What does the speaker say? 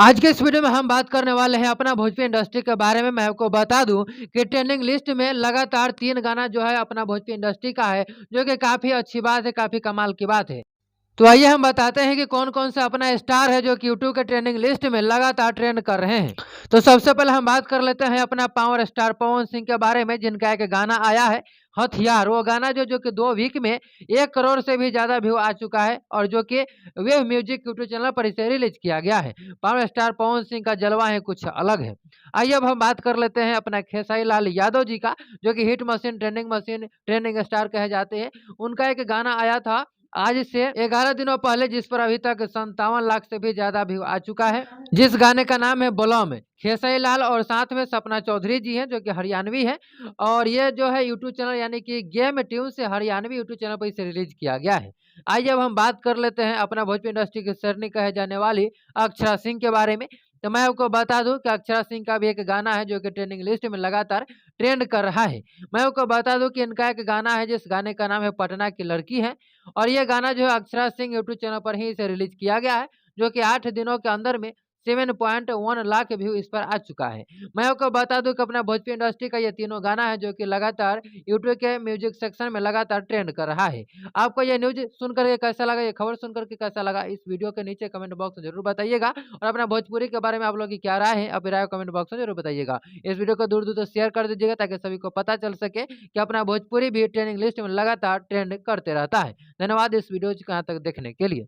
आज के इस वीडियो में हम बात करने वाले हैं अपना भोजपुरी इंडस्ट्री के बारे में। मैं आपको बता दूं कि ट्रेंडिंग लिस्ट में लगातार 3 गाना जो है अपना भोजपुरी इंडस्ट्री का है, जो कि काफ़ी अच्छी बात है, काफ़ी कमाल की बात है। तो आइए हम बताते हैं कि कौन-कौन सा अपना स्टार है जो कि यूट्यूब के ट्रेंडिंग लिस्ट में लगातार ट्रेंड कर रहे हैं। तो सबसे पहले हम बात कर लेते हैं अपना पावर स्टार पवन सिंह के बारे में, जिनका एक गाना आया है हथियार। वो गाना जो कि 2 वीक में 1 करोड़ से भी ज़्यादा व्यू आ चुका है और जो कि वेव म्यूजिक यूट्यूब चैनल पर इसे रिलीज़ किया गया है। पावर स्टार पवन सिंह का जलवा है कुछ अलग है। आइए अब हम बात कर लेते हैं अपना खेसारी लाल यादव जी का, जो कि हिट मशीन, ट्रेंडिंग स्टार कहे जाते हैं। उनका एक गाना आया था आज से 11 दिनों पहले, जिस पर अभी तक 57 लाख से भी ज़्यादा व्यू आ चुका है। जिस गाने का नाम है बलौम। खेसारी लाल और साथ में सपना चौधरी जी हैं, जो कि हरियाणवी है, और ये जो है यूट्यूब चैनल यानी कि गेम ट्यून से हरियाणवी यूट्यूब चैनल पर इसे रिलीज़ किया गया है। आइए अब हम बात कर लेते हैं अपना भोजपुरी इंडस्ट्री की शेरनी कहे जाने वाली अक्षरा सिंह के बारे में। तो मैं आपको बता दूँ कि अक्षरा सिंह का भी एक गाना है जो कि ट्रेंडिंग लिस्ट में लगातार ट्रेंड कर रहा है। मैं आपको बता दूँ कि इनका एक गाना है जिस गाने का नाम है पटना की लड़की है, और ये गाना जो है अक्षरा सिंह यूट्यूब चैनल पर ही इसे रिलीज़ किया गया है, जो कि 8 दिनों के अंदर में 7.1 लाख व्यू इस पर आ चुका है। मैं आपको बता दूँ कि अपना भोजपुरी इंडस्ट्री का ये तीनों गाना है जो कि लगातार यूट्यूब के म्यूजिक सेक्शन में लगातार ट्रेंड कर रहा है। आपको ये न्यूज़ सुन कर के कैसा लगा, ये खबर सुन कर के कैसा लगा, इस वीडियो के नीचे कमेंट बॉक्स में ज़रूर बताइएगा, और अपना भोजपुरी के बारे में आप लोगों की क्या राय है, अपनी राय को कमेंट बॉक्स में ज़रूर बताइएगा। इस वीडियो को दूर-दूर तक शेयर कर दीजिएगा ताकि सभी को पता चल सके कि अपना भोजपुरी भी ट्रेंडिंग लिस्ट में लगातार ट्रेंड करते रहता है। धन्यवाद इस वीडियो को यहाँ तक देखने के लिए।